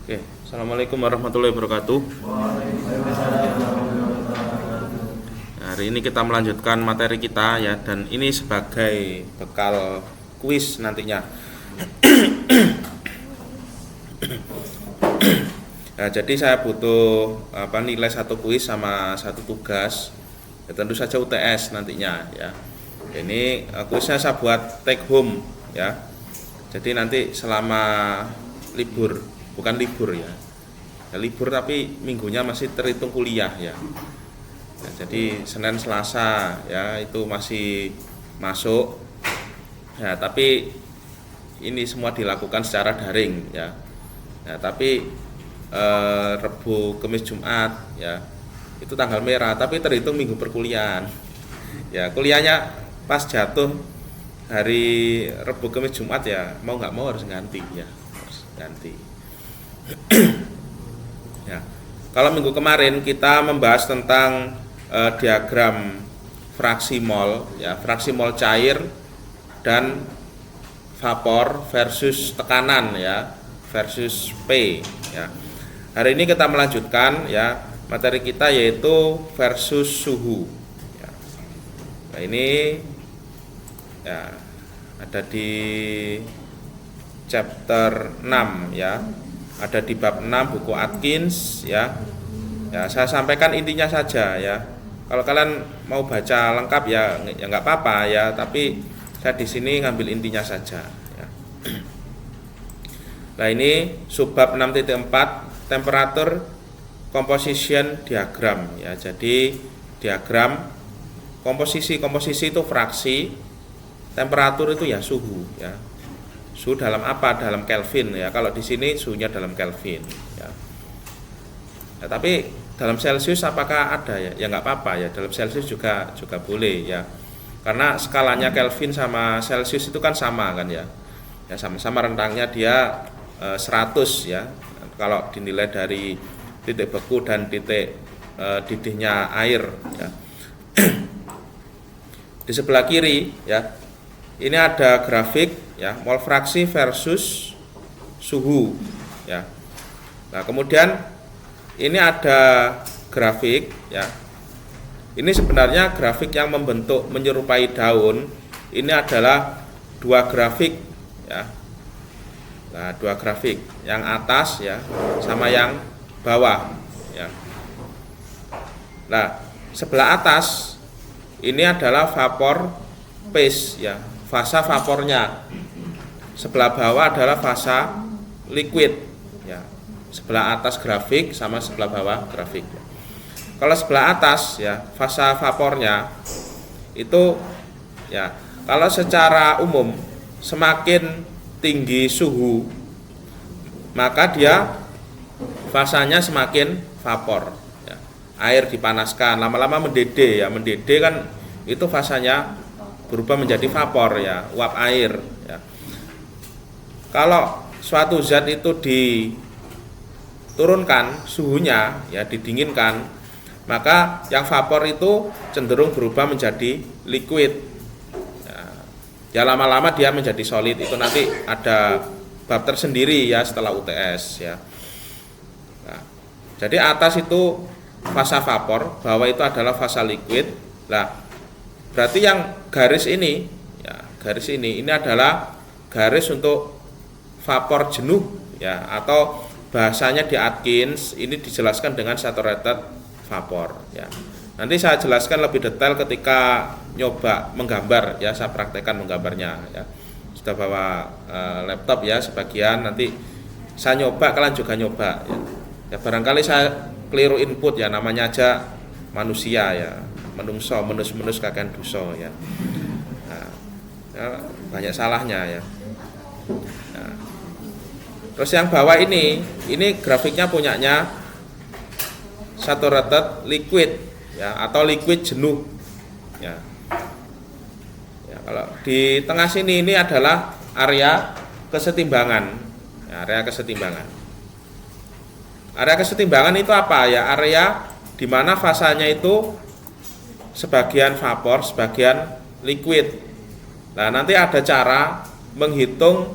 Oke, Assalamualaikum warahmatullahi wabarakatuh. Hari ini kita melanjutkan materi kita ya, dan ini sebagai bekal kuis nantinya. Nah, jadi saya butuh nilai satu kuis sama satu tugas. Ya, tentu saja UTS nantinya ya. Ini kuisnya saya buat take home ya. Jadi nanti selama libur, bukan libur ya. Ya libur tapi minggunya masih terhitung kuliah ya. Ya, jadi Senin Selasa ya itu masih masuk. Ya, tapi ini semua dilakukan secara daring ya. Ya, tapi Rebu, Kamis, Jumat ya itu tanggal merah, tapi terhitung minggu perkuliahan. Ya, kuliahnya pas jatuh hari Rebu, Kamis, Jumat ya mau nggak mau harus ganti ya, harus ganti. Ya, kalau minggu kemarin kita membahas tentang diagram fraksi mol ya, fraksi mol cair dan vapor versus tekanan ya, versus P ya. Hari ini kita melanjutkan ya materi kita, yaitu versus suhu ya. Nah, ini ya ada di chapter 6 ya, ada di bab 6 buku Atkins ya. Ya, saya sampaikan intinya saja ya. Kalau kalian mau baca lengkap ya nggak apa-apa ya, tapi saya di sini ngambil intinya saja ya. Nah, ini subbab 6.4 temperature composition diagram ya. Jadi diagram komposisi itu fraksi, temperatur itu ya suhu ya. Suhu dalam apa? Dalam Kelvin ya. Kalau di sini suhunya dalam Kelvin ya. Ya, tapi dalam Celcius apakah ada ya? Ya nggak apa-apa ya. Dalam Celcius juga boleh ya. Karena skalanya Kelvin sama Celcius itu kan sama kan ya. Ya sama-sama rentangnya dia 100 ya. Kalau dinilai dari titik beku dan titik didihnya air ya. Di sebelah kiri ya, ini ada grafik ya, mol fraksi versus suhu ya. Nah, kemudian ini ada grafik ya. Ini sebenarnya grafik yang membentuk menyerupai daun. Ini adalah dua grafik ya. Nah, dua grafik, yang atas ya sama yang bawah ya. Nah, sebelah atas ini adalah vapor phase ya, fasa vapornya. Sebelah bawah adalah fasa liquid ya. Sebelah atas grafik sama sebelah bawah grafik. Kalau sebelah atas ya, fasa vapornya itu ya, kalau secara umum semakin tinggi suhu maka dia fasanya semakin vapor ya. Air dipanaskan lama-lama mendidih ya, mendidih kan itu fasanya berubah menjadi vapor ya, uap air ya. Kalau suatu zat itu diturunkan suhunya ya, didinginkan, maka yang vapor itu cenderung berubah menjadi liquid. Ya lama-lama dia menjadi solid. Itu nanti ada bab tersendiri ya setelah UTS ya. Nah, jadi atas itu fasa vapor, bawah itu adalah fasa liquid. Nah, berarti yang garis ini ya, garis ini adalah garis untuk vapor jenuh ya, atau bahasanya di Atkins ini dijelaskan dengan saturated vapor ya. Nanti saya jelaskan lebih detail ketika nyoba menggambar ya, saya praktekkan menggambarnya ya. Sudah bawa laptop ya sebagian, nanti saya nyoba, kalian juga nyoba ya. Ya barangkali saya keliru input ya, namanya aja manusia ya, menungso, menus kakek duso ya. Nah, ya banyak salahnya ya. Nah, terus yang bawah ini grafiknya punyanya saturated liquid ya, atau liquid jenuh ya. Ya, kalau di tengah sini ini adalah area kesetimbangan ya, area kesetimbangan. Area kesetimbangan itu apa ya? Area di mana fasanya itu sebagian vapor, sebagian liquid. Nah, nanti ada cara menghitung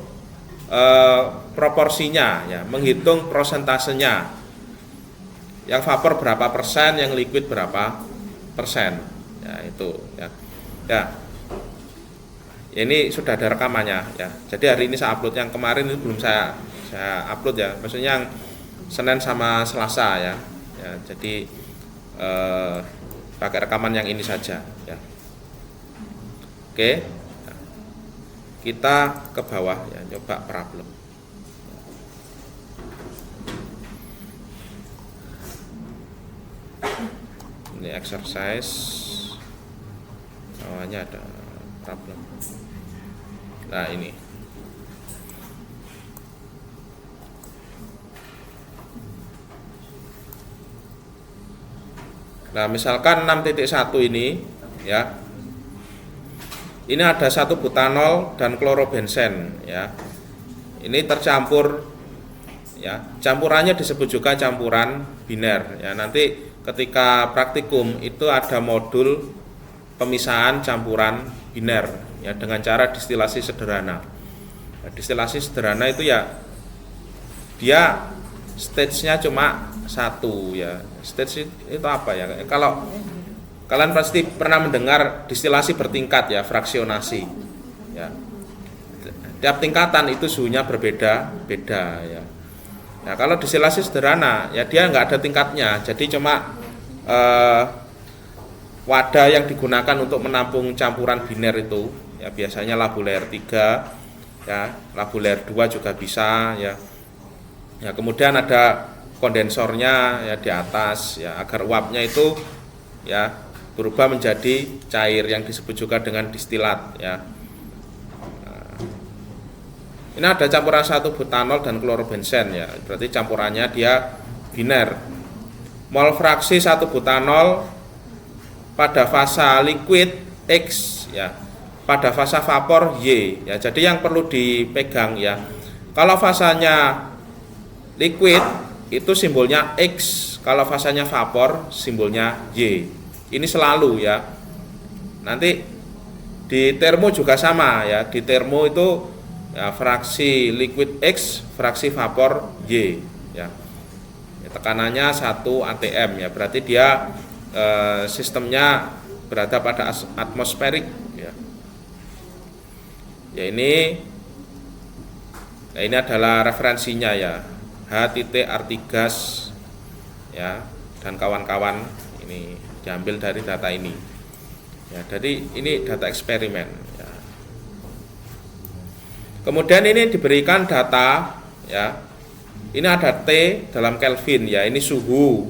proporsinya ya, menghitung prosentasenya. Yang vapor berapa persen, yang liquid berapa persen. Ya, itu ya. Ya. Ini sudah ada rekamannya ya. Jadi hari ini saya upload, yang kemarin itu belum saya upload ya. Maksudnya yang Senin sama Selasa ya. Ya, jadi pakai rekaman yang ini saja ya. Oke. Kita ke bawah ya, coba problem. Ini exercise, bawahnya ada problem. Nah ini. Nah misalkan 6.1 ini ya. Ini ada 1 butanol dan klorobenzen ya. Ini tercampur ya. Campurannya disebut juga campuran biner ya. Nanti ketika praktikum itu ada modul pemisahan campuran biner ya dengan cara distilasi sederhana. Nah, distilasi sederhana itu ya dia stage-nya cuma 1 ya. Stage itu apa ya? Kalau kalian pasti pernah mendengar distilasi bertingkat ya, fraksionasi. Ya. Tiap tingkatan itu suhunya berbeda-beda ya. Nah, kalau distilasi sederhana ya dia nggak ada tingkatnya. Jadi cuma wadah yang digunakan untuk menampung campuran biner itu ya biasanya labu layer 3 ya, labu layer 2 juga bisa ya. Ya, kemudian ada kondensornya ya di atas ya agar uapnya itu ya berubah menjadi cair yang disebut juga dengan distilat ya. Nah, ini ada campuran 1 butanol dan klorobenzen ya. Berarti campurannya dia biner. Mol fraksi 1 butanol pada fase liquid X ya. Pada fase vapor Y ya. Jadi yang perlu dipegang ya. Kalau fasanya liquid itu simbolnya X, kalau fasanya vapor simbolnya Y. Ini selalu ya. Nanti di termo juga sama ya. Di termo itu ya, fraksi liquid X, fraksi vapor Y ya. Tekanannya 1 atm ya. Berarti dia sistemnya berada pada atmosferik ya. Ya ini adalah referensinya ya. H.arti gas ya dan kawan-kawan ini diambil dari data ini ya. Jadi ini data eksperimen ya. Kemudian ini diberikan data ya. Ini ada T dalam Kelvin ya, ini suhu.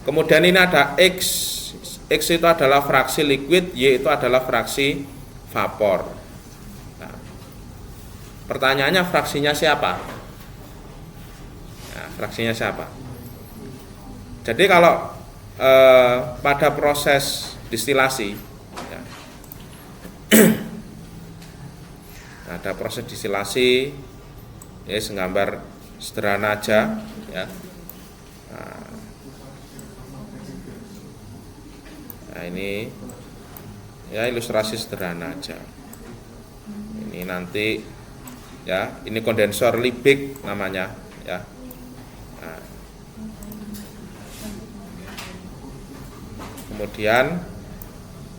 Kemudian ini ada X. X itu adalah fraksi liquid, Y itu adalah fraksi vapor. Nah, pertanyaannya fraksinya siapa? Fraksinya siapa? Jadi kalau pada proses distilasi ya, ada proses distilasi ya, segambar sederhana aja ya. Nah ini ya ilustrasi sederhana aja. Ini nanti ya, ini kondensor Liebig namanya ya. Kemudian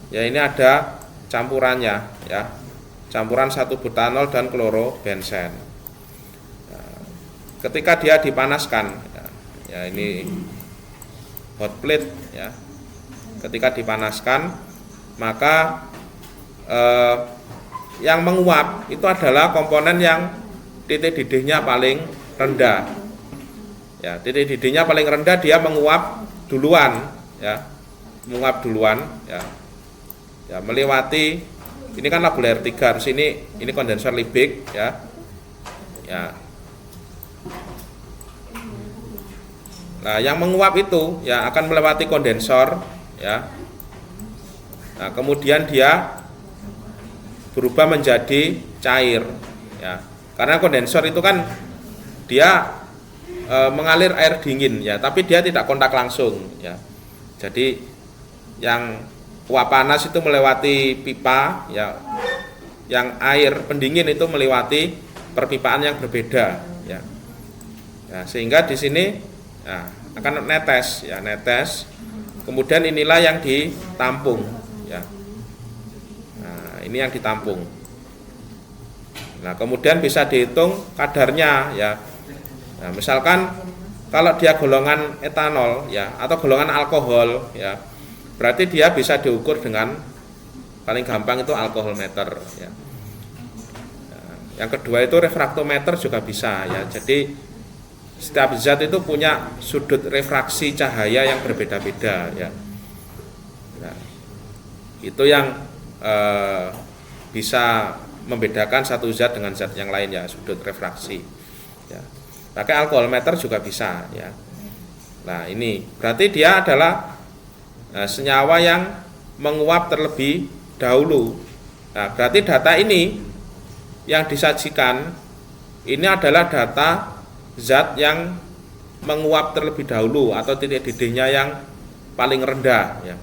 ya ini ada campurannya ya, campuran 1 butanol dan klorobenzen. Nah, ketika dia dipanaskan ya, ini hot plate ya, ketika dipanaskan maka yang menguap itu adalah komponen yang titik didihnya paling rendah ya. Titik didihnya paling rendah dia menguap duluan ya, menguap duluan ya. Ya melewati, ini kan labu layer 3, terus ini kondensor Liebig ya. Ya. Nah, yang menguap itu ya akan melewati kondensor ya. Nah, kemudian dia berubah menjadi cair ya. Karena kondensor itu kan dia mengalir air dingin ya, tapi dia tidak kontak langsung ya. Jadi yang uap panas itu melewati pipa ya, yang air pendingin itu melewati perpipaan yang berbeda ya. Nah, sehingga di sini akan netes ya, netes. Kemudian inilah yang ditampung ya. Nah, ini yang ditampung. Nah, kemudian bisa dihitung kadarnya ya. Nah, misalkan kalau dia golongan etanol ya atau golongan alkohol ya, berarti dia bisa diukur dengan paling gampang itu alkoholmeter ya. Nah, yang kedua itu refraktometer juga bisa ya. Jadi setiap zat itu punya sudut refraksi cahaya yang berbeda-beda ya. Nah, itu yang bisa membedakan satu zat dengan zat yang lain ya, sudut refraksi ya. Pakai alkoholmeter juga bisa ya. Nah, ini berarti dia adalah senyawa yang menguap terlebih dahulu. Nah, berarti data ini yang disajikan ini adalah data zat yang menguap terlebih dahulu atau titik didihnya yang paling rendah ya.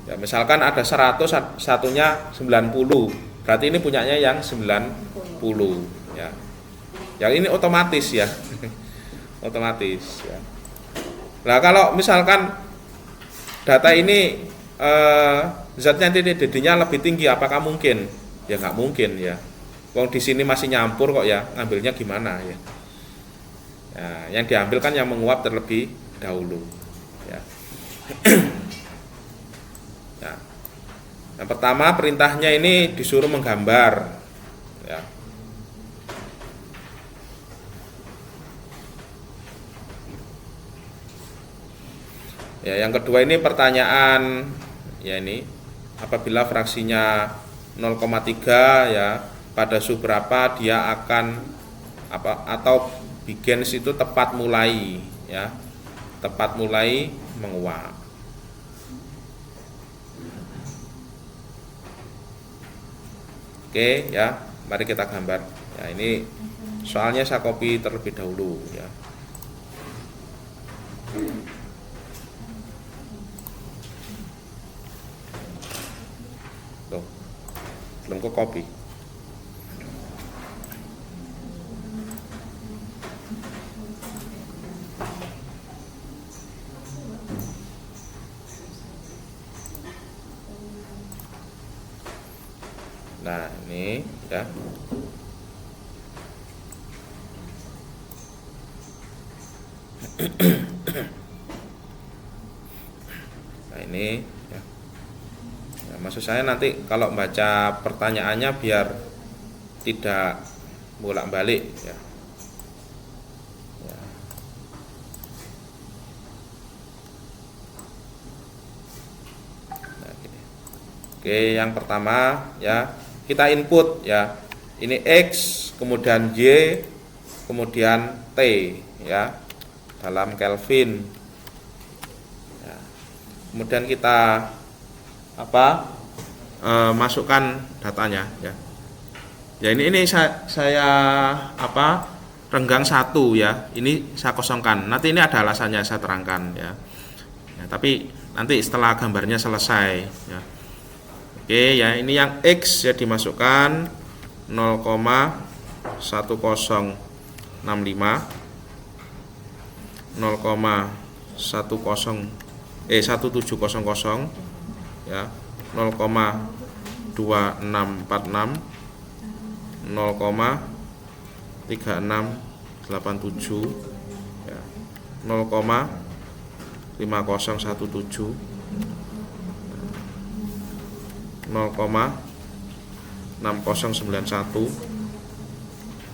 Ya, misalkan ada 100, satunya 90. Berarti ini punyanya yang 90 ya. Yang ini otomatis ya. Otomatis ya. Nah, kalau misalkan data ini zatnya titik didihnya lebih tinggi, apakah mungkin? Ya nggak mungkin ya. Wong di sini masih nyampur kok ya, ngambilnya gimana ya? Nah, yang diambil kan yang menguap terlebih dahulu ya. Ya. Yang pertama perintahnya ini disuruh menggambar ya. Ya, yang kedua ini pertanyaan ya, ini apabila fraksinya 0,3 ya, pada suhu berapa dia akan atau Bigens itu tepat mulai ya, tepat mulai menguap. Oke ya, mari kita gambar ya. Ini soalnya saya copy terlebih dahulu ya. Tuh, belum ke copy. Nah, ini ya. Nah, ini ya. Nah, maksud saya nanti kalau baca pertanyaannya biar tidak bolak-balik ya. Ya. Nah, gini. Oke, yang pertama ya, kita input ya, ini X, kemudian Y, kemudian T ya, dalam Kelvin ya. Kemudian kita masukkan datanya ya. Ya, ini saya renggang 1 ya, ini saya kosongkan, nanti ini ada alasannya saya terangkan ya. Ya, tapi nanti setelah gambarnya selesai ya. Oke ya, ini yang X ya dimasukkan 0,1065 1700 ya, 0,2646 0,3687 ya, 0,5017 0,6091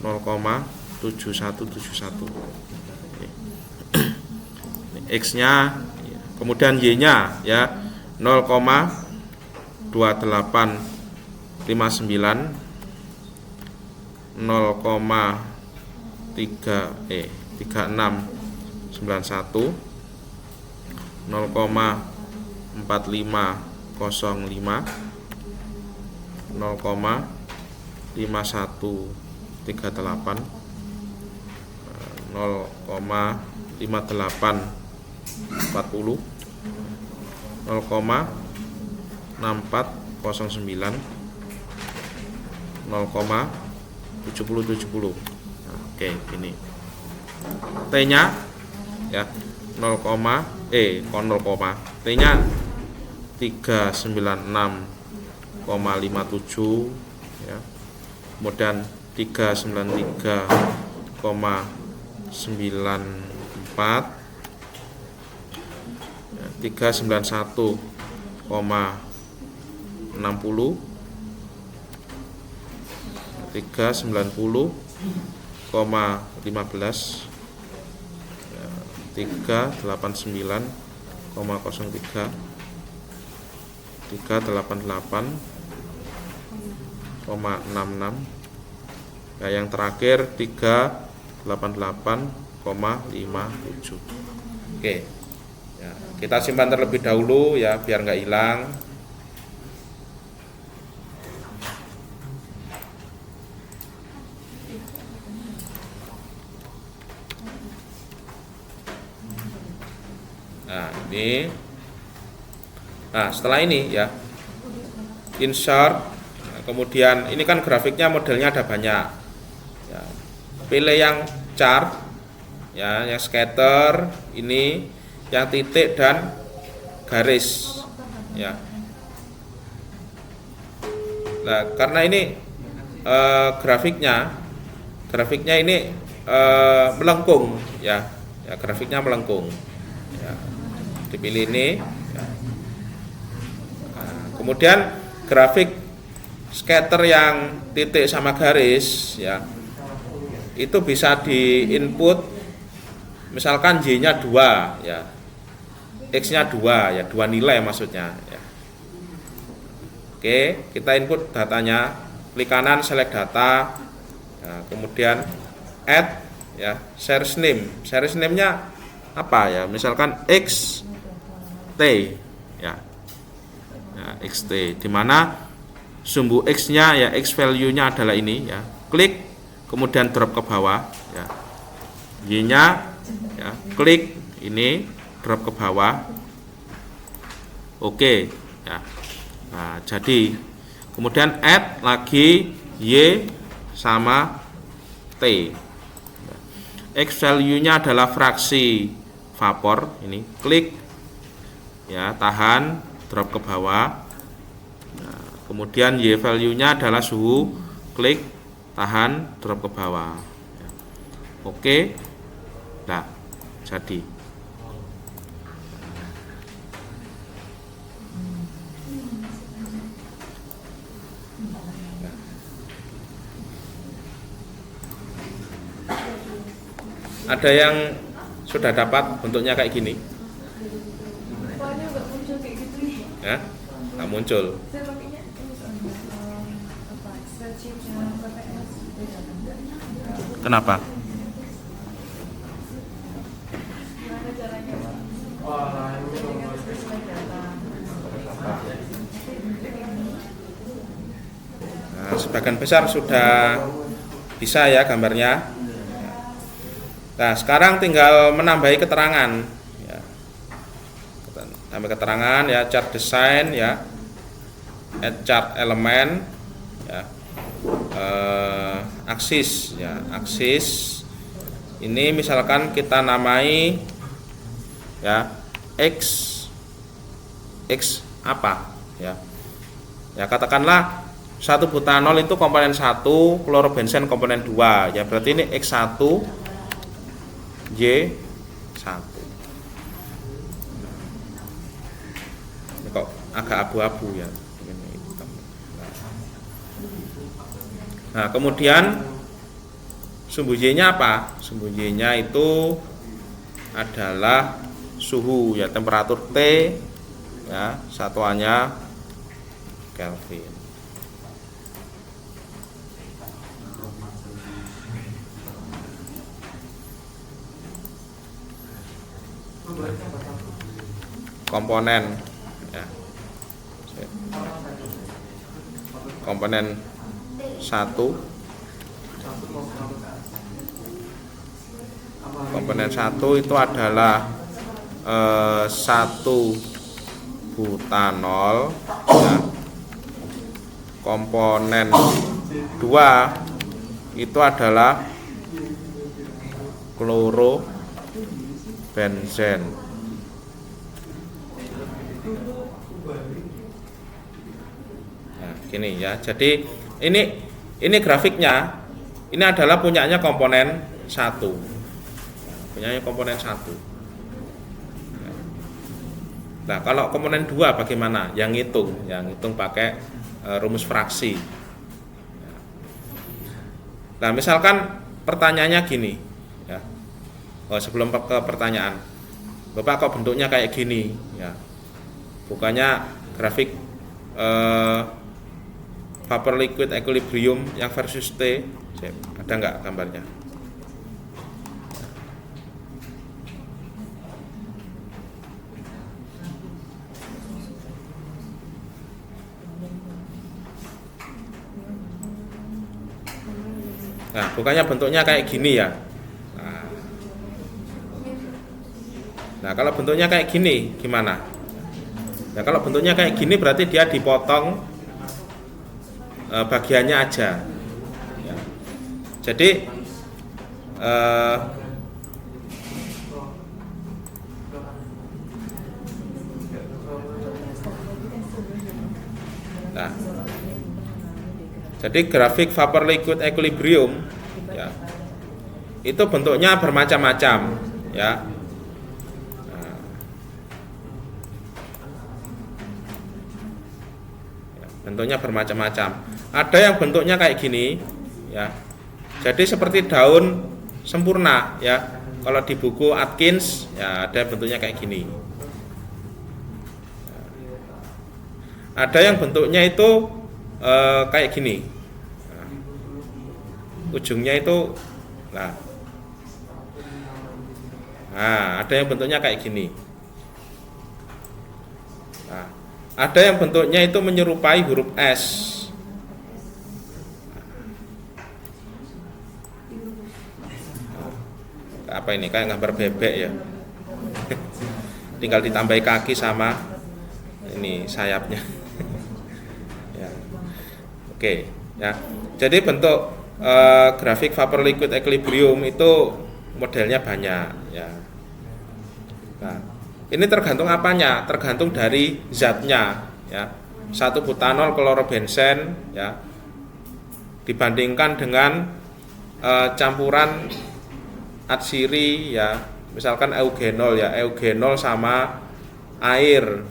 0,7171. X-nya, kemudian Y-nya ya 0,2859 0,3691 0,4505 0,5138 0,5840 0,6409 0,7070. Nah, Oke, ini T-nya ya 0, T-nya 396,57 ya. Kemudian 393,94 ya, 391,60 390,15 ya, 389,03 388,66 ya, yang terakhir 388,57. Oke ya, kita simpan terlebih dahulu ya biar nggak hilang. Nah ini, nah setelah ini ya insert, nah, kemudian ini kan grafiknya modelnya ada banyak ya. Pilih yang chart ya, yang scatter, ini yang titik dan garis ya. Nah karena ini grafiknya ini melengkung ya, grafiknya melengkung ya. Dipilih ini ya. Nah, kemudian grafik scatter yang titik sama garis ya, itu bisa di input misalkan Y-nya 2 ya, X-nya 2 ya, 2 nilai maksudnya ya. Oke, kita input datanya, klik kanan select data ya, kemudian add ya, series name-nya apa ya, misalkan XT ya, XT, dimana sumbu X-nya ya, X value-nya adalah ini ya, klik kemudian drop ke bawah ya, Y-nya ya, klik ini drop ke bawah. Oke ya. Nah jadi kemudian add lagi Y sama T, X value-nya adalah fraksi vapor, ini klik ya, tahan, drop ke bawah. Nah, kemudian Y value-nya adalah suhu, klik, tahan, drop ke bawah ya. Oke. Nah jadi ada yang sudah dapat bentuknya kayak gini ya, nggak muncul. Kenapa? Nah, sebagian besar sudah bisa ya gambarnya. Nah sekarang tinggal menambahi keterangan ya. Tambah keterangan ya, chart design ya, add chart element ya, aksis ya, aksis ini misalkan kita namai ya X apa ya, ya katakanlah 1 butanol itu komponen 1, klorobenzen komponen 2 ya, berarti ini X1 Y1. Ini kok agak abu-abu ya. Nah, kemudian sumbu Y-nya apa? Sumbu Y-nya itu adalah suhu ya, temperatur T ya, satuannya Kelvin. Komponen ya, komponen 1, komponen 1 itu adalah 1 butanol ya. Komponen 2 itu adalah klorobenzen. Nah, gini ya. Jadi ini grafiknya. Ini adalah punyanya komponen 1. Punyanya komponen 1. Nah, kalau komponen 2 bagaimana? Yang ngitung pakai rumus fraksi. Nah, misalkan pertanyaannya gini, ya. Sebelum ke pertanyaan, Bapak kok bentuknya kayak gini, ya. Bukannya grafik vapor liquid equilibrium yang versus T, ada nggak gambarnya? Nah, bukannya bentuknya kayak gini ya. Nah, kalau bentuknya kayak gini gimana? Nah, kalau bentuknya kayak gini berarti dia dipotong bagiannya aja. Ya. Jadi nah, jadi grafik vapor liquid equilibrium, ya, itu bentuknya bermacam-macam, ya. Bentuknya bermacam-macam. Ada yang bentuknya kayak gini, ya. Jadi seperti daun sempurna, ya. Kalau di buku Atkins, ya ada bentuknya kayak gini. Ada yang bentuknya itu kayak gini. Ujungnya itu, nah, ada yang bentuknya kayak gini. Nah, ada yang bentuknya itu menyerupai huruf S. Apa ini? Kayak gambar bebek ya. Tinggal ditambahi kaki sama ini sayapnya. Ya. Oke, ya. Jadi bentuk grafik vapor liquid equilibrium itu modelnya banyak, ya. Nah, ini tergantung apanya? Tergantung dari zatnya, ya. 1 butanol klorobenzen, ya, dibandingkan dengan campuran atsiri, ya, misalkan eugenol, ya, eugenol sama air,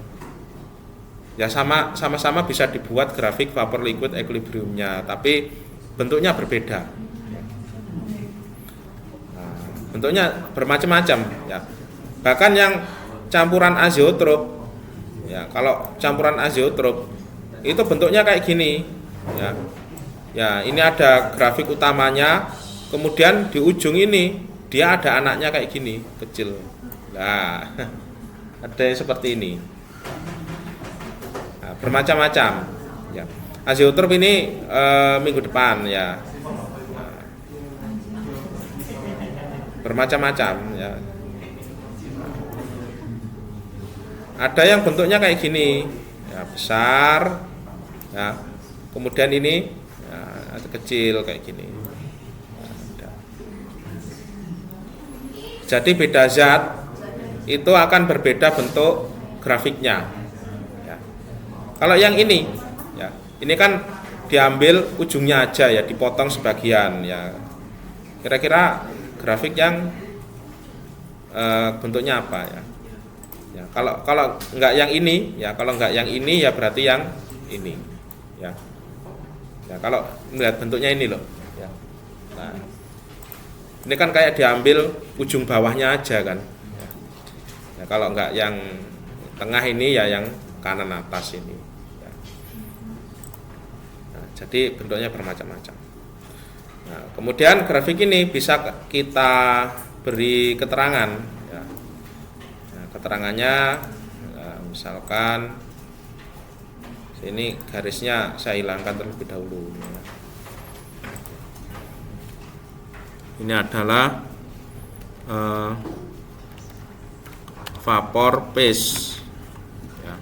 ya, sama-sama bisa dibuat grafik vapor liquid equilibriumnya, tapi bentuknya berbeda. Nah, bentuknya bermacam-macam, ya. Bahkan yang campuran azeotrop, ya, kalau campuran azeotrop itu bentuknya kayak gini, ya. Ya, ini ada grafik utamanya, kemudian di ujung ini dia ada anaknya kayak gini, kecil. Nah, ada yang seperti ini. Nah, bermacam-macam, ya. Azeotrop ini minggu depan, ya. Nah, bermacam-macam, ya. Ada yang bentuknya kayak gini, ya, besar, ya. Kemudian ini, ya, kecil kayak gini. Ya. Jadi beda zat itu akan berbeda bentuk grafiknya, ya. Kalau yang ini, ya, ini kan diambil ujungnya aja, ya, dipotong sebagian, ya. Kira-kira grafik yang bentuknya apa, ya? Ya, kalau enggak yang ini, ya, kalau enggak yang ini, ya berarti yang ini, ya. Ya, kalau melihat bentuknya ini loh, ya. Nah, ini kan kayak diambil ujung bawahnya aja kan. Ya, ya, kalau enggak yang tengah ini, ya yang kanan atas ini. Ya. Nah, jadi bentuknya bermacam-macam. Nah, kemudian grafik ini bisa kita beri keterangan, ya. Nah, keterangannya, misalkan ini garisnya saya hilangkan terlebih dahulu. Ini adalah vapor phase, ya.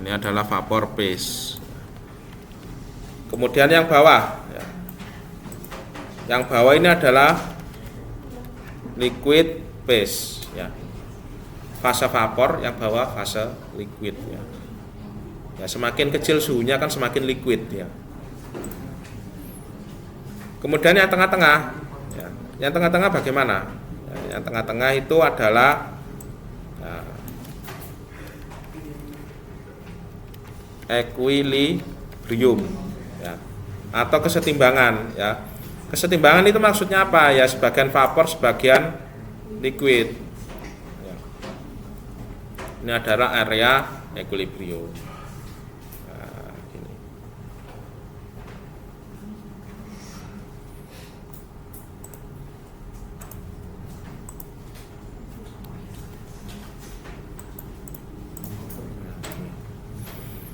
Ini Ini adalah vapor phase. Kemudian yang bawah, ya. Yang bawah ini adalah liquid phase, ya. Fase vapor, yang bawah fase liquid, ya. Ya, semakin kecil suhunya kan semakin liquid, ya. Kemudian yang tengah-tengah, ya. Yang tengah-tengah bagaimana? Ya, yang tengah-tengah itu adalah equilibrium, ya, atau kesetimbangan, ya. Kesetimbangan itu maksudnya apa? Ya, sebagian vapor, sebagian liquid, ya. Ini adalah area equilibrium. Nah, gini.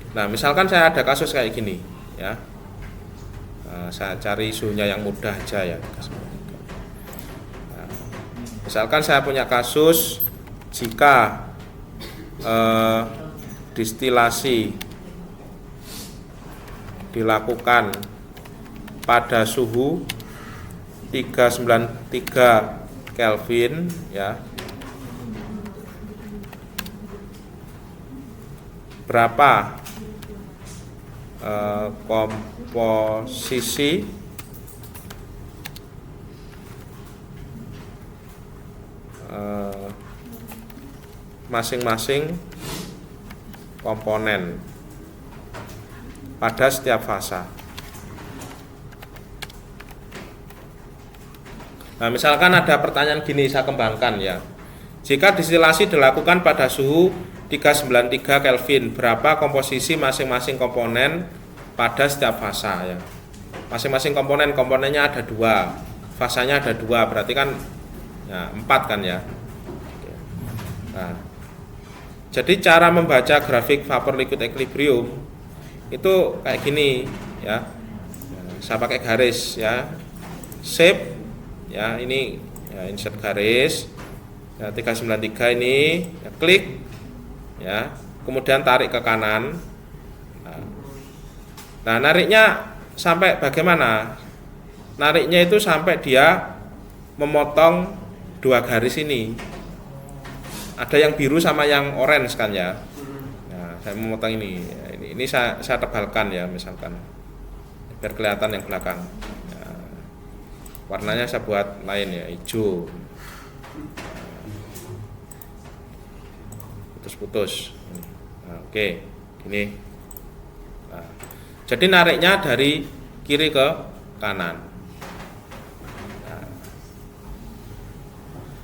Nah, misalkan saya ada kasus kayak gini, ya. Saya cari suhunya yang mudah aja, ya. Nah, misalkan saya punya kasus jika distilasi dilakukan pada suhu 393 Kelvin, ya. Berapa komposisi masing-masing komponen pada setiap fase. Nah, misalkan ada pertanyaan gini, saya kembangkan, ya. Jika distilasi dilakukan pada suhu 393 Kelvin, berapa komposisi masing-masing komponen pada setiap fase, ya. Masing-masing komponennya ada 2, fasanya ada 2, berarti kan ya 4 kan, ya. Nah, jadi cara membaca grafik vapor liquid equilibrium itu kayak gini, ya. Saya pakai garis, ya. Shape, ya, ini ya, insert garis, ya, 393 ini, ya, klik, ya, kemudian tarik ke kanan. Nah, nariknya sampai bagaimana? Nariknya itu sampai dia memotong 2 garis ini. Ada yang biru sama yang orange kan, ya. Nah, saya memotong ini. Ini saya tebalkan, ya, misalkan biar kelihatan yang belakang. Ya, warnanya saya buat lain, ya, hijau. Putus-putus. Nah, oke, gini. Nah, jadi nariknya dari kiri ke kanan. Nah,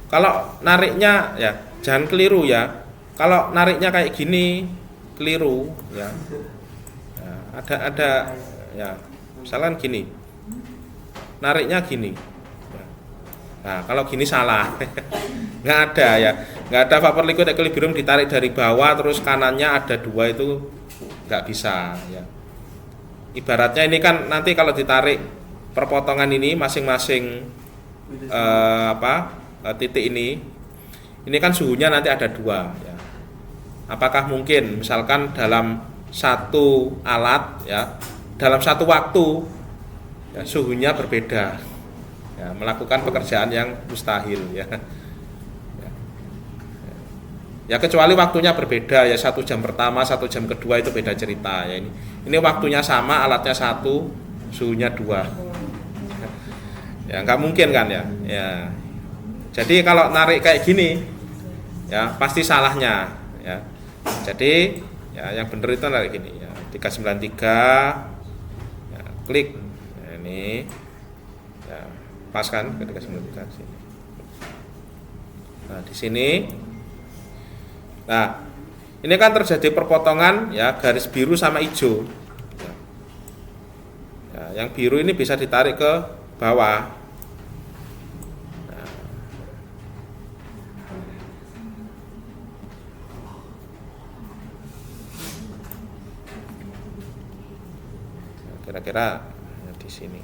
kalau nariknya, ya, jangan keliru, ya. Kalau nariknya kayak gini keliru, ya. Nah, ada ya, misalkan gini. Nariknya gini. Nah, kalau gini salah. Nggak ada, ya. Nggak ada vapor liquid equilibrium ditarik dari bawah terus kanannya ada 2, itu nggak bisa, ya. Ibaratnya ini kan nanti kalau ditarik perpotongan ini masing-masing titik ini kan suhunya nanti ada 2, ya. Apakah mungkin misalkan dalam satu alat, ya, dalam satu waktu, ya, suhunya berbeda, ya, melakukan pekerjaan yang mustahil, ya. Ya, kecuali waktunya berbeda, ya, 1 jam pertama, 1 jam kedua itu beda cerita, ya. Ini waktunya sama, alatnya 1, suhunya 2. Ya, nggak mungkin kan, ya. Ya. Jadi kalau narik kayak gini, ya, pasti salahnya, ya. Jadi ya, yang benar itu narik gini, ya, 393, ya, klik. Nah, ini, ya, pas kan ke 393 sini. Nah, di sini. Nah, ini kan terjadi perpotongan, ya, garis biru sama hijau. Ya, yang biru ini bisa ditarik ke bawah. Nah, kira-kira ya, di sini.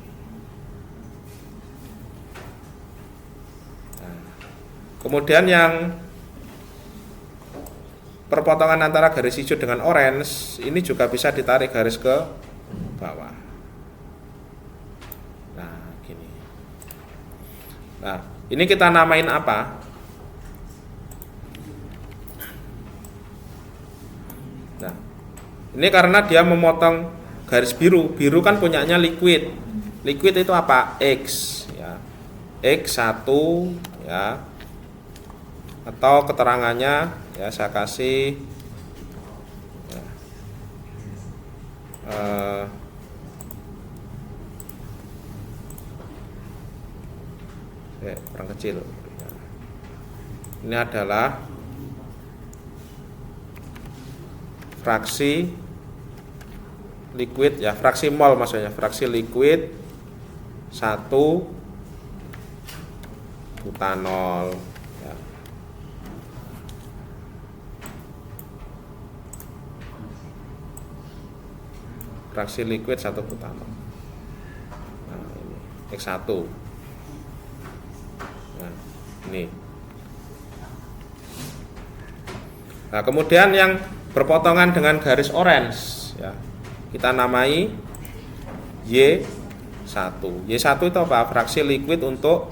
Nah, kemudian yang perpotongan antara garis hijau dengan orange ini juga bisa ditarik garis ke bawah. Nah, gini. Nah, ini kita namain apa? Nah, ini karena dia memotong garis biru. Biru kan punyanya liquid. Liquid itu apa? X, ya. X1, ya. Atau keterangannya ya saya kasih kurang kecil. Ini adalah fraksi liquid ya, fraksi mol maksudnya, fraksi liquid 1 butanol ya. Fraksi liquid 1 butanol. Nah, ini X1. Nah, ini. Nah, kemudian yang berpotongan dengan garis orange ya. Kita namai Y1. Y1 itu apa? Fraksi liquid untuk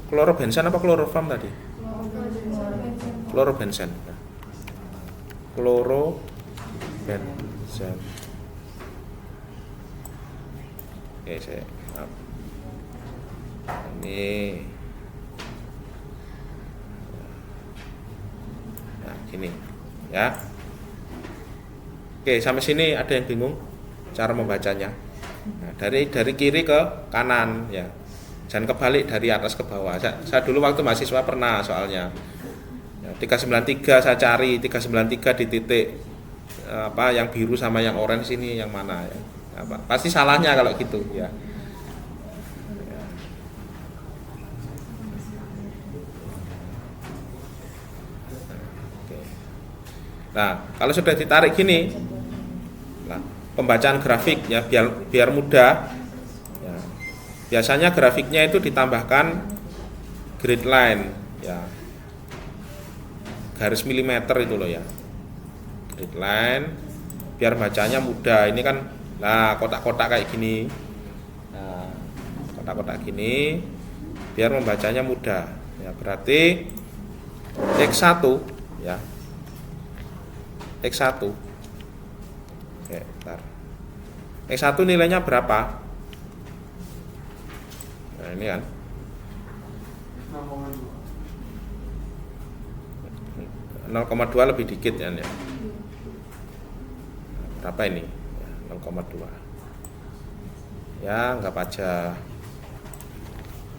klorobenzen apa kloroform tadi? Klorobenzen. Klorobenzen. Oke, saya ini. Nah, gini. Ya. Oke, sampai sini ada yang bingung cara membacanya? Nah, dari kiri ke kanan ya. Jangan kebalik dari atas ke bawah. Saya dulu waktu mahasiswa pernah soalnya. Ya, 393 saya cari 393 di titik apa yang biru sama yang orange ini yang mana ya. Apa? Pasti salahnya kalau gitu ya. Nah, kalau sudah ditarik gini, nah, pembacaan grafik ya biar mudah. Ya, biasanya grafiknya itu ditambahkan grid line, ya, garis milimeter itu loh ya, grid line, biar bacanya mudah. Ini kan, nah kotak-kotak kayak gini, nah, kotak-kotak gini, biar membacanya mudah. Ya, berarti X1 ya. X1. Oke, bentar. X1 nilainya berapa? Nah, ini kan 0,2 lebih dikit ya. Berapa ini? 0,2. Ya, anggap aja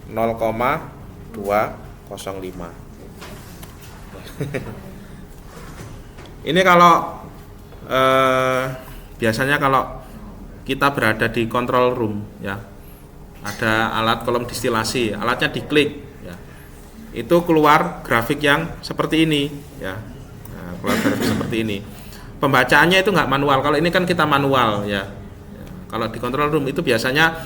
0,205. Ini kalau biasanya kalau kita berada di control room ya, ada alat kolom distilasi, alatnya diklik ya, itu keluar grafik yang seperti ini ya. Nah, keluar grafik seperti ini. Pembacaannya itu nggak manual. Kalau ini kan kita manual ya. Kalau di control room itu biasanya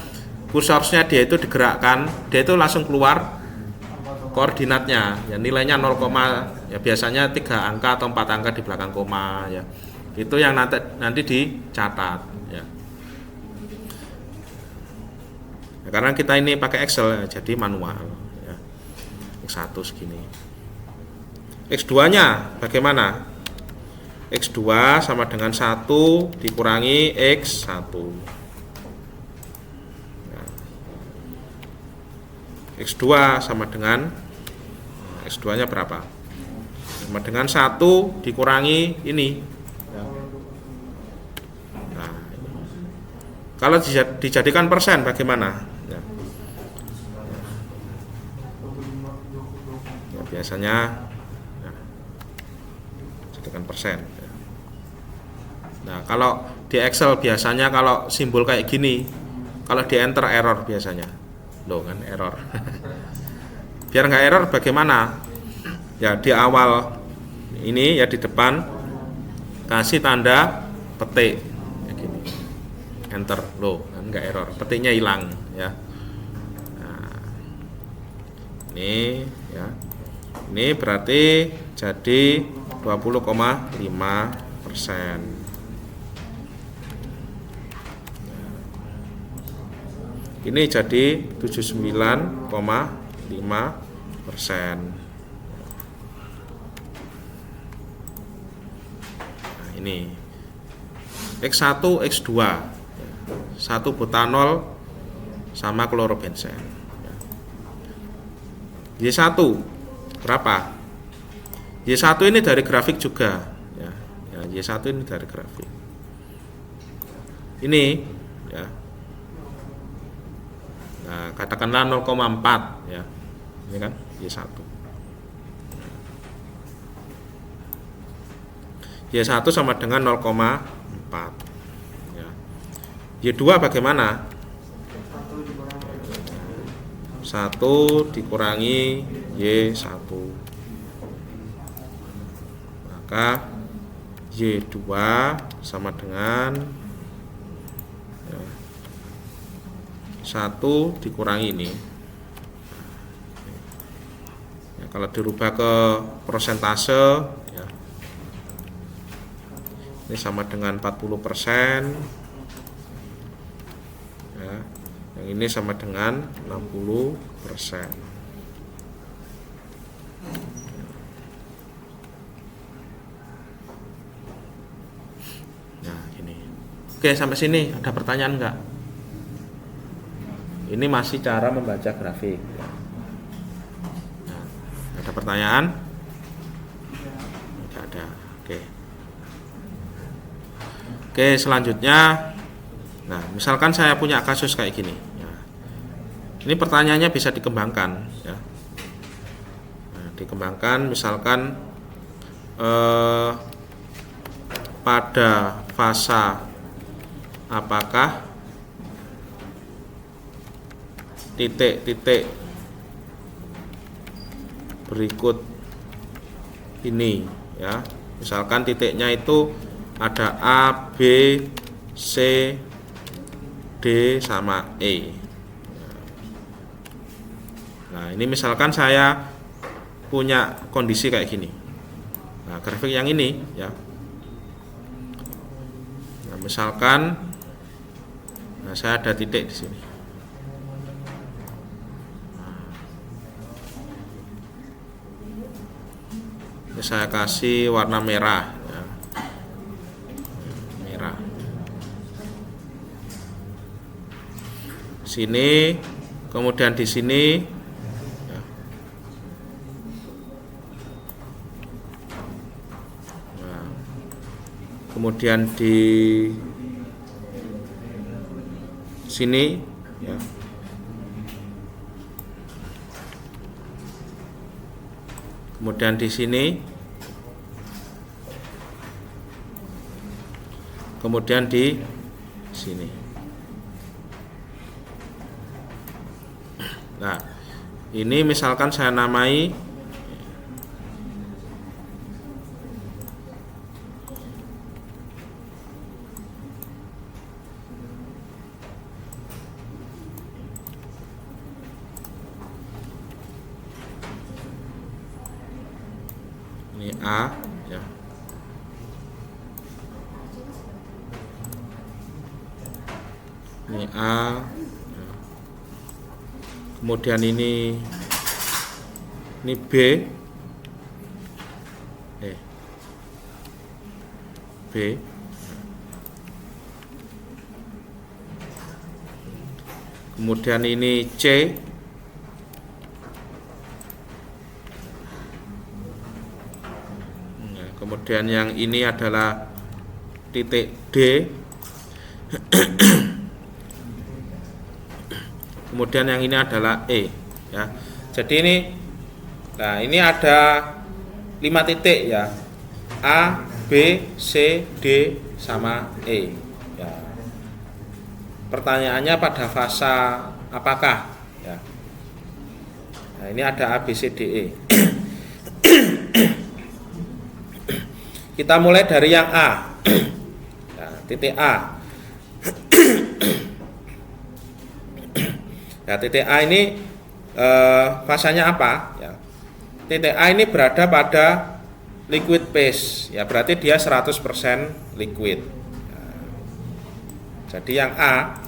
kursornya dia itu digerakkan, dia itu langsung keluar koordinatnya ya, nilainya 0, ya biasanya 3 angka atau 4 angka di belakang koma ya. Itu yang nanti dicatat ya. Ya, karena kita ini pakai Excel ya, jadi manual ya. X1 segini. X2-nya bagaimana? X2 sama dengan 1 dikurangi X1. Ya. X2 sama dengan X2-nya berapa? Sama dengan 1 dikurangi ini. Nah, kalau dijadikan persen bagaimana? Ya. Ya, biasanya ya, jadikan persen. Ya. Nah, kalau di Excel biasanya kalau simbol kayak gini, kalau di enter error biasanya. Loh kan error. Biar nggak error bagaimana? Ya di awal ini ya di depan kasih tanda petik ya gini. Enter, loh kan nggak error, petiknya hilang ya. Nah, ini ya. Ini berarti jadi 20,5%. Ini jadi 79,5%. Nah, ini X1, X2, 1 butanol sama klorobenzen. Y1 berapa? Y1 ini dari grafik juga, ya. Y1 ini dari grafik. Ini, ya. Nah, katakanlah 0,4, ya. Ini kan Y1. Y1 sama dengan 0,4. Ya. Y2 bagaimana? 1 dikurangi Y1, maka Y2 sama dengan 1 dikurangi ini. Ya, kalau dirubah ke persentase, ya, ini sama dengan 40%. Ya, yang ini sama dengan 60%. Nah, ini. Oke, sampai sini ada pertanyaan enggak? Ini masih cara membaca grafik. Nah, ada pertanyaan? Tidak ada. Oke. Oke, selanjutnya. Nah, misalkan saya punya kasus kayak gini. Ya. Ini pertanyaannya bisa dikembangkan. Ya. Nah, dikembangkan, misalkan pada fasa apakah titik-titik berikut ini, ya. Misalkan titiknya itu ada A, B, C, D sama E. Nah, ini misalkan saya punya kondisi kayak gini. Nah, grafik yang ini, ya. Nah, misalkan, nah, saya ada titik di sini. Ini saya kasih warna merah, ya. Merah. Sini, kemudian di sini, ya. Nah, kemudian di sini, ya. Kemudian di sini, kemudian di sini. Nah, ini misalkan saya namai ini A, ya. Ini A, ya. Kemudian ini B, B. Kemudian ini C. Kemudian yang ini adalah titik D. Kemudian yang ini adalah E, ya. Jadi ini, nah ini ada 5 titik, ya. A, B, C, D sama E, ya. Pertanyaannya pada fasa apakah, ya. Nah, ini ada A, B, C, D, E. Kita mulai dari yang A. Nah, titik A. Nah, titik A ini fasanya apa? Ya. Titik A ini berada pada liquid phase, ya berarti dia 100% liquid. Nah, jadi yang A,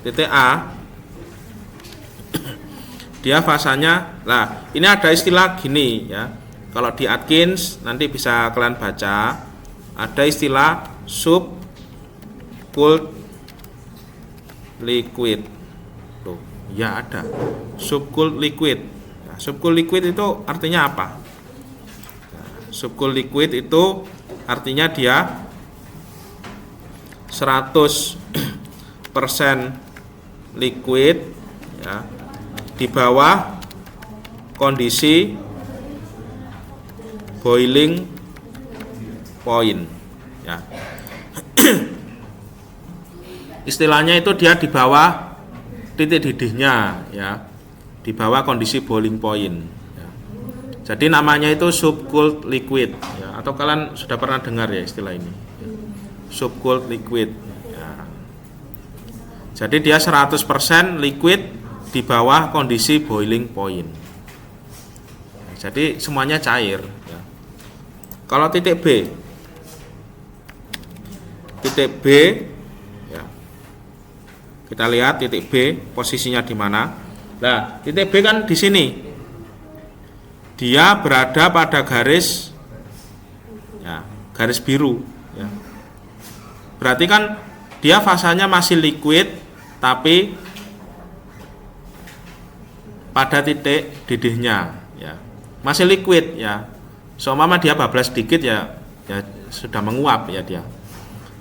titik A, dia fasanya, lah ini ada istilah gini ya, kalau di Atkins nanti bisa kalian baca, ada istilah subcooled liquid. Tuh, ya ada subcooled liquid. Nah, subcooled liquid itu artinya apa? Subcooled liquid itu artinya dia 100% liquid ya, di bawah kondisi boiling point ya. Istilahnya itu dia di bawah titik didihnya ya, di bawah kondisi boiling point. Jadi namanya itu subcooled liquid ya, atau kalian sudah pernah dengar ya istilah ini ya. Subcooled liquid ya. Jadi dia 100% liquid di bawah kondisi boiling point ya, jadi semuanya cair ya. Kalau titik B ya, kita lihat titik B posisinya di mana. Nah titik B kan di sini, dia berada pada garis ya, garis biru ya. Berarti kan dia fasanya masih liquid tapi pada titik didihnya ya, masih liquid ya. Seumpama dia bablas sedikit ya, ya sudah menguap ya dia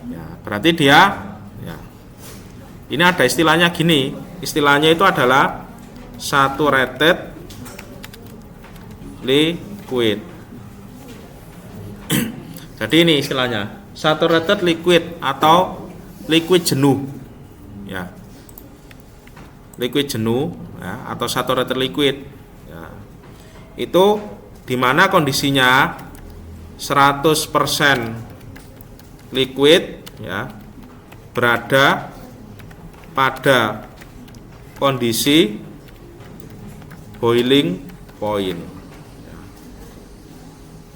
ya, berarti dia ya, ini ada istilahnya gini, istilahnya itu adalah saturated liquid. Jadi ini istilahnya saturated liquid atau liquid jenuh ya, liquid jenuh ya, atau saturated liquid ya. Itu dimana kondisinya 100% liquid ya, berada pada kondisi boiling point.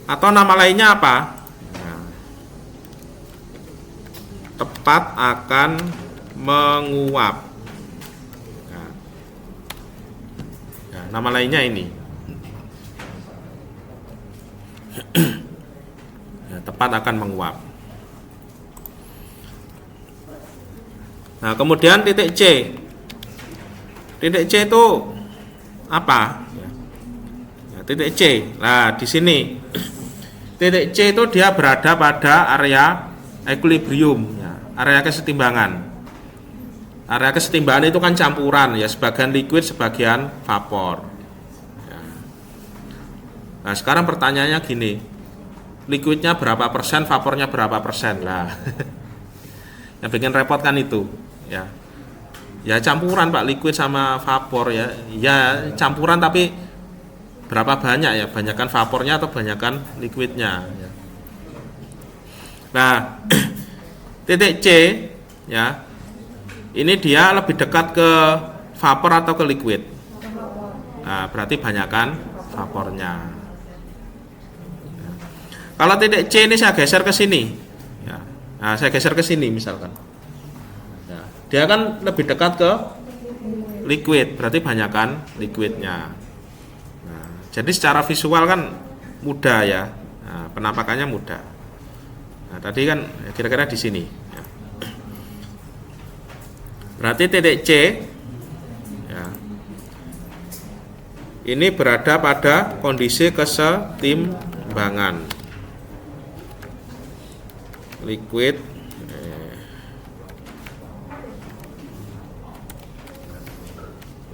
Atau nama lainnya apa? Ya, tepat akan menguap. Ya, nama lainnya ini. Ya, tepat akan menguap. Nah, kemudian titik C. Titik C itu apa? Ya, titik C. Nah, di sini titik C itu dia berada pada area equilibrium ya, area kesetimbangan. Area kesetimbangan itu kan campuran ya, sebagian liquid, sebagian vapor ya. Nah sekarang pertanyaannya gini, liquidnya berapa persen, vapornya berapa persen lah. Yang bikin repot kan itu ya, ya campuran Pak, liquid sama vapor ya, ya campuran tapi berapa banyak ya, banyakkan vapornya atau banyakkan liquidnya ya. Nah titik C ya, ini dia lebih dekat ke vapor atau ke liquid. Nah berarti banyakkan vapornya ya. Kalau titik C ini saya geser ke sini ya. Nah saya geser ke sini misalkan ya, dia kan lebih dekat ke liquid, berarti banyakkan liquidnya. Jadi secara visual kan mudah ya, nah, penampakannya mudah. Nah, tadi kan kira-kira di sini. Ya. Berarti titik C, ya, ini berada pada kondisi kesetimbangan liquid,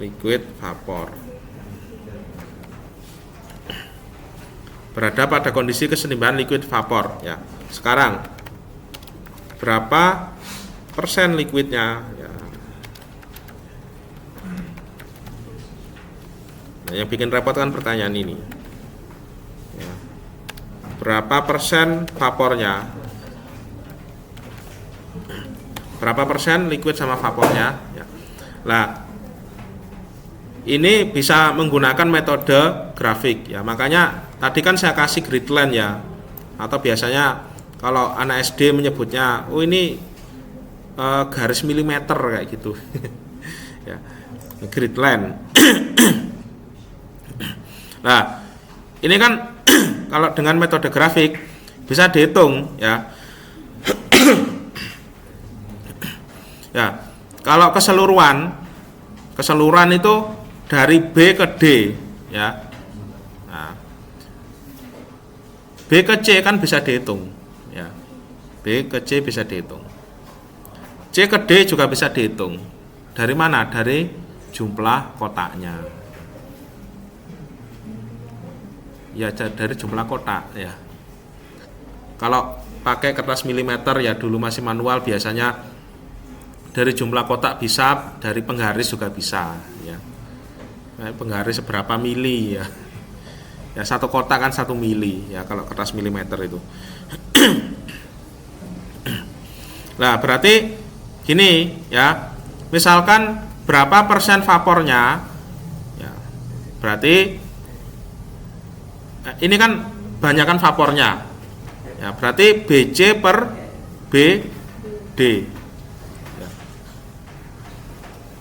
liquid vapor. Berada pada kondisi kesetimbangan liquid vapor ya. Sekarang berapa persen liquidnya ya. Nah, yang bikin repot kan pertanyaan ini ya. Berapa persen vapornya, berapa persen liquid sama vapornya ya. Nah ini bisa menggunakan metode grafik ya, makanya tadi kan saya kasih grid line ya, atau biasanya kalau anak SD menyebutnya, oh ini garis milimeter kayak gitu. Ya, grid line. Nah, ini kan kalau dengan metode grafik bisa dihitung ya. Ya, kalau keseluruhan itu dari B ke D ya. Nah, B ke C kan bisa dihitung ya. B ke C bisa dihitung. C ke D juga bisa dihitung. Dari mana? Dari jumlah kotaknya. Ya, dari jumlah kotak ya. Kalau pakai kertas milimeter ya dulu masih manual, biasanya dari jumlah kotak bisa, dari penggaris juga bisa ya. Nah, penggaris seberapa mili ya. Ya, satu kotak kan 1 mili ya kalau kertas milimeter itu. Nah, berarti gini ya. Misalkan berapa persen vapornya ya. Berarti ini kan banyakkan vapornya. Ya, berarti BC per BD.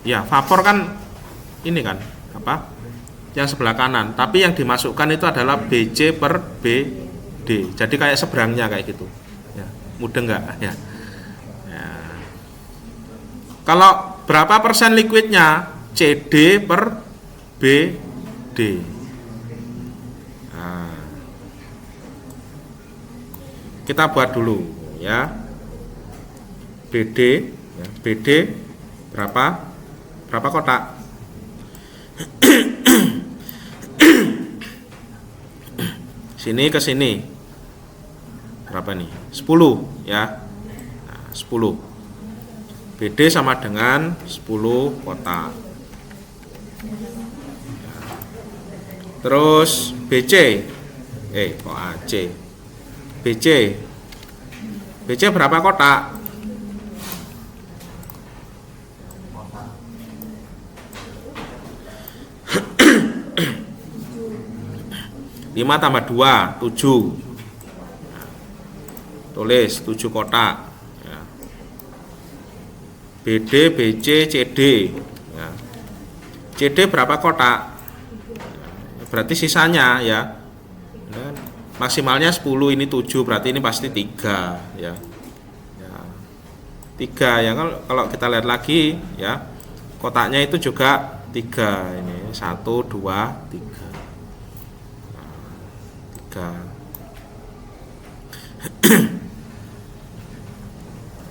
Ya, vapor kan ini kan apa? Yang sebelah kanan, tapi yang dimasukkan itu adalah BC per BD. Jadi kayak seberangnya kayak gitu. Ya, mudeng enggak ya? Ya. Kalau berapa persen liquidnya? CD per BD. Nah, kita buat dulu ya. BD ya, BD berapa kotak? Sini ke sini berapa nih? 10 ya. Nah, 10. BD sama dengan 10 kotak. Terus BC kok AC? BC berapa kotak? 5 tambah 2, 7. Tulis 7 kotak ya. BD, BC, CD ya. CD berapa kotak? Berarti sisanya ya. Maksimalnya 10, ini 7, berarti ini pasti 3 ya. Ya. 3 ya, kalau kita lihat lagi ya. Kotaknya itu juga 3 ini. 1 2 3.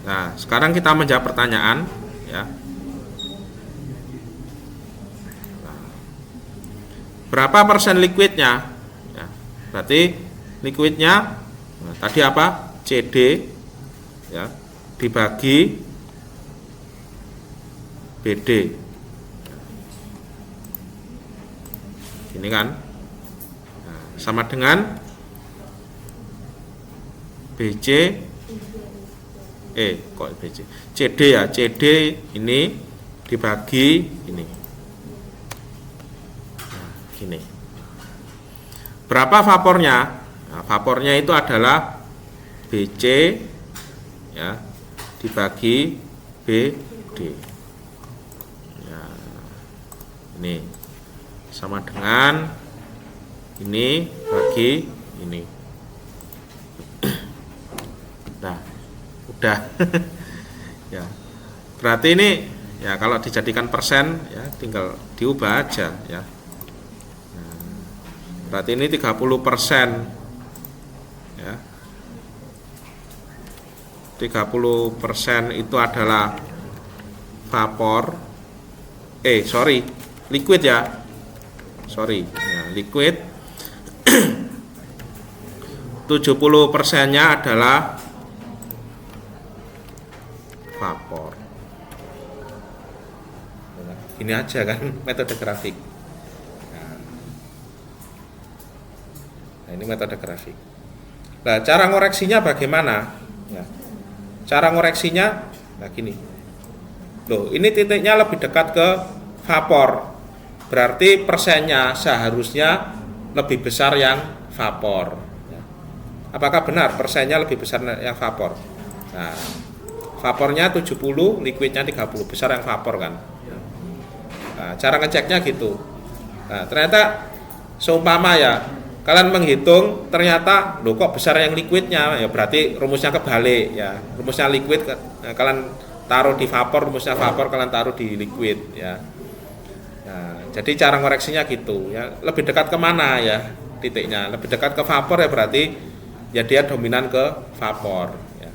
Nah, sekarang kita menjawab pertanyaan ya. Nah, berapa persen liquidnya? Ya, berarti liquidnya tadi apa? CD ya dibagi BD. Ini kan sama dengan BC kok BC CD ya, CD ini dibagi ini. Nah, gini. Berapa vapornya? Nah, vapornya itu adalah BC ya dibagi BD. Ya, ini sama dengan ini bagi ini. Nah, udah. Ya. Berarti ini ya kalau dijadikan persen ya tinggal diubah aja ya. Nah, berarti ini 30% ya. 30% itu adalah vapor. Liquid ya. Ya, liquid. 70%-nya adalah vapor. Ini aja kan metode grafik. Nah, ini metode grafik. Nah, cara ngoreksinya bagaimana? Nah, cara ngoreksinya nah gini. Loh, ini titiknya lebih dekat ke vapor. Berarti persennya seharusnya lebih besar yang vapor. Ya. Apakah benar persennya lebih besar yang vapor? Nah, vapornya 70, liquidnya 30, besar yang vapor kan. Nah, cara ngeceknya gitu. Nah, ternyata seumpama ya, kalian menghitung ternyata loh kok besar yang liquidnya, ya berarti rumusnya kebalik ya. Rumusnya liquid kalian taruh di vapor, rumusnya vapor kalian taruh di liquid ya. Nah, jadi cara ngoreksinya gitu ya. Lebih dekat kemana ya titiknya? Lebih dekat ke vapor ya berarti ya dia dominan ke vapor ya.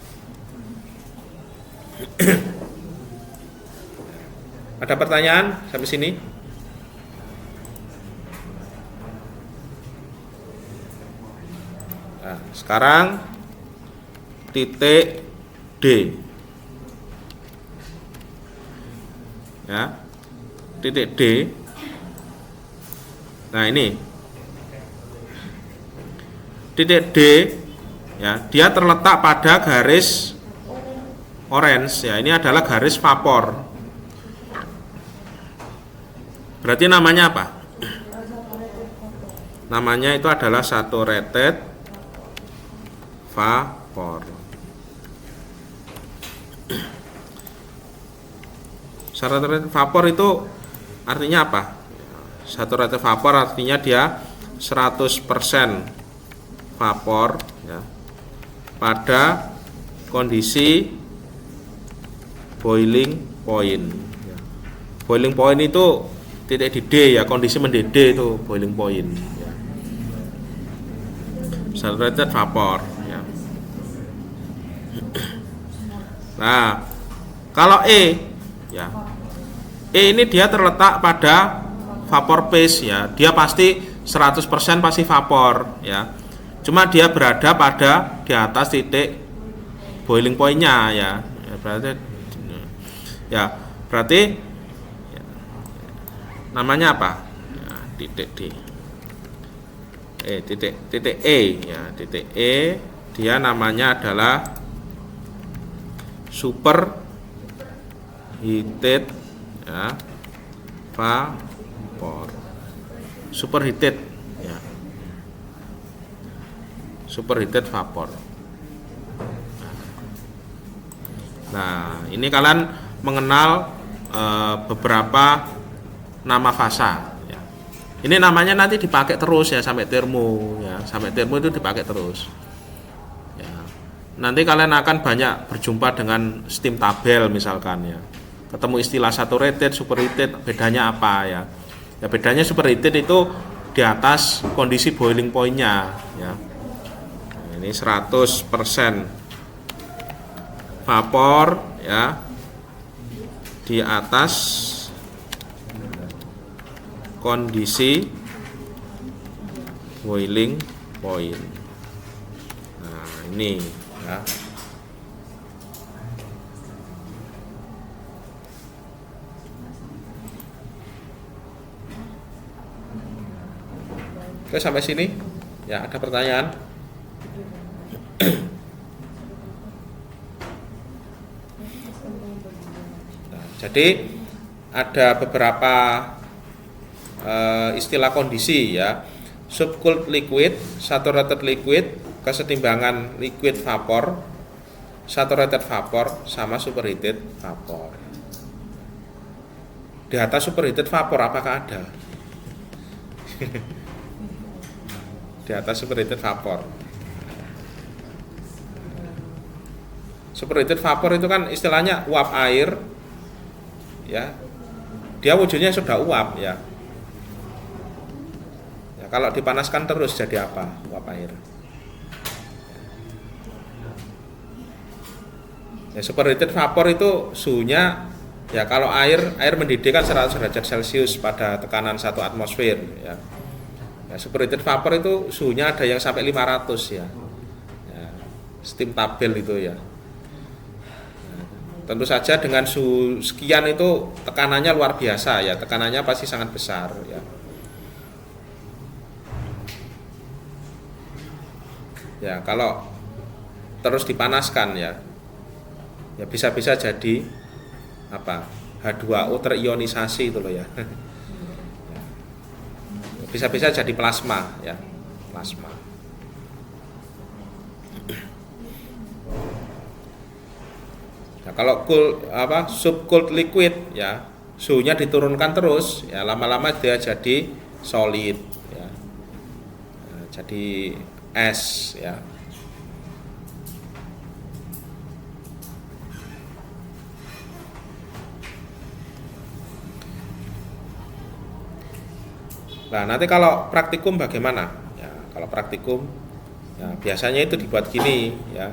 Ada pertanyaan sampai sini? Nah, sekarang titik D. Ya. Titik D. Nah, ini. Titik D ya, dia terletak pada garis orange ya. Ini adalah garis vapor. Berarti namanya apa? Namanya itu adalah saturated vapor. Saturated vapor itu artinya apa? Saturated vapor artinya dia 100% vapor ya, pada kondisi boiling point ya. Boiling point itu titik di D ya, kondisi mendidih itu boiling point ya. Saturated vapor ya. Nah, kalau E ya, E ini dia terletak pada vapor phase ya. Dia pasti 100% pasti vapor ya. Cuma dia berada pada di atas titik boiling point-nya ya. Berarti namanya apa? Ya, titik D. Titik E ya, titik E dia namanya adalah superheated ya, vapor. Superheated ya. Superheated vapor. Nah, ini kalian mengenal beberapa nama fasa ya. Ini namanya nanti dipakai terus ya sampai termo ya, sampai termo itu dipakai terus ya. Nanti kalian akan banyak berjumpa dengan steam tabel misalkan ya, ketemu istilah saturated, superheated, bedanya apa ya. Ya bedanya superheated itu di atas kondisi boiling point-nya ya. Nah, ini 100% vapor ya, di atas kondisi boiling point. Nah, ini ya. Oke, sampai sini. Ya, ada pertanyaan? Nah, jadi ada beberapa istilah kondisi ya, subcooled liquid, saturated liquid, kesetimbangan liquid vapor, saturated vapor, sama superheated vapor. Di atas superheated vapor apakah ada? Di atas superheated vapor. Superheated vapor itu kan istilahnya uap air ya. Dia wujudnya sudah uap ya. Kalau dipanaskan terus jadi apa? Uap air. Ya, superheated vapor itu suhunya ya, kalau air mendidih kan 100 derajat Celcius pada tekanan 1 atmosfer ya. Ya, superheated vapor itu suhunya ada yang sampai 500 ya. Ya, steam tabel itu ya. Tentu saja dengan suhu sekian itu tekanannya luar biasa ya, tekanannya pasti sangat besar ya. Ya, kalau terus dipanaskan ya bisa-bisa jadi apa? H2O terionisasi itu loh ya. Bisa-bisa jadi plasma ya, plasma. Nah, kalau subcooled liquid ya suhunya diturunkan terus ya lama-lama dia jadi solid ya. Nah, jadi es ya. Nah, nanti kalau praktikum bagaimana? Ya, kalau praktikum ya biasanya itu dibuat gini ya.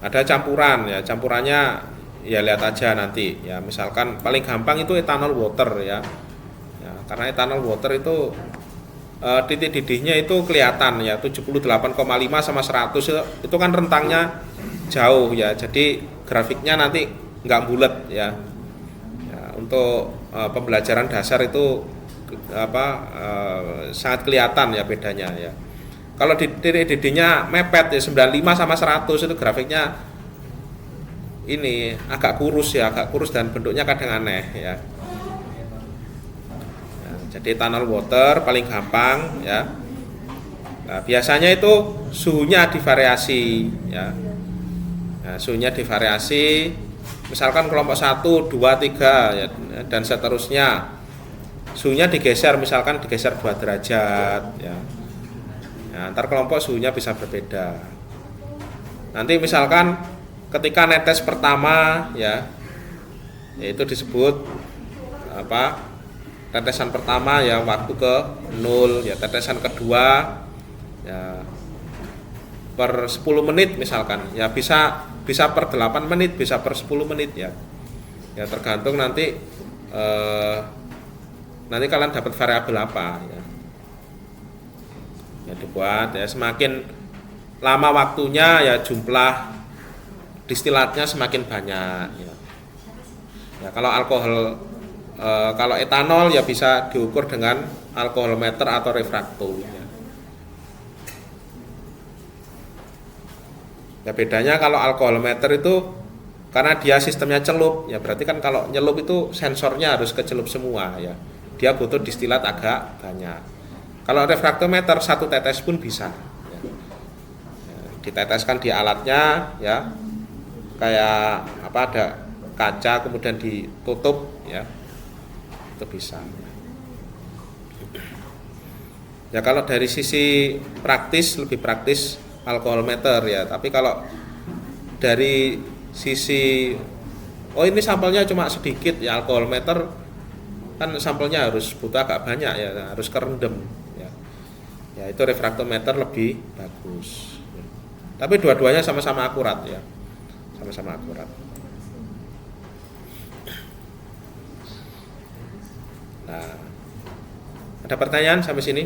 Ada campuran ya, campurannya ya lihat aja nanti ya. Misalkan paling gampang itu ethanol water ya. Ya, karena ethanol water itu titik didihnya itu kelihatan ya 78,5 sama 100 itu kan rentangnya jauh ya. Jadi grafiknya nanti nggak bulat ya. Ya, untuk pembelajaran dasar itu sangat kelihatan ya bedanya ya. Kalau di titik didihnya mepet ya 95 sama 100 itu grafiknya ini agak kurus dan bentuknya kadang aneh ya. Ya, jadi ethanol water paling gampang ya. Nah, biasanya itu suhunya divariasi ya. Nah, suhunya divariasi misalkan kelompok 1, 2, 3 ya, dan seterusnya. Suhunya digeser, misalkan digeser 2 derajat ya. Nah, antar kelompok suhunya bisa berbeda. Nanti misalkan ketika netes pertama ya, yaitu disebut tetesan pertama ya waktu ke 0 ya, tetesan kedua ya per 10 menit misalkan ya, bisa per 8 menit, bisa per 10 menit ya. Ya tergantung nanti kalian dapat variabel apa ya. Ya dibuat ya, semakin lama waktunya ya jumlah distilatnya semakin banyak ya. Ya kalau kalau etanol ya bisa diukur dengan alkoholometer atau refraktor ya. Ya bedanya kalau alkoholometer itu karena dia sistemnya celup ya, berarti kan kalau nyelup itu sensornya harus kecelup semua ya. Dia butuh distilat agak banyak. Kalau refraktometer 1 tetes pun bisa ya. Ya, diteteskan di alatnya ya, kayak ada kaca kemudian ditutup ya, itu bisa ya. Kalau dari sisi praktis lebih praktis alkoholometer ya, tapi kalau dari sisi ini sampelnya cuma sedikit ya, alkoholometer kan sampelnya harus butuh agak banyak ya, harus kerendam ya. Ya itu refraktometer lebih bagus ya. Tapi dua-duanya sama-sama akurat ya, sama-sama akurat. Nah, ada pertanyaan sampai sini?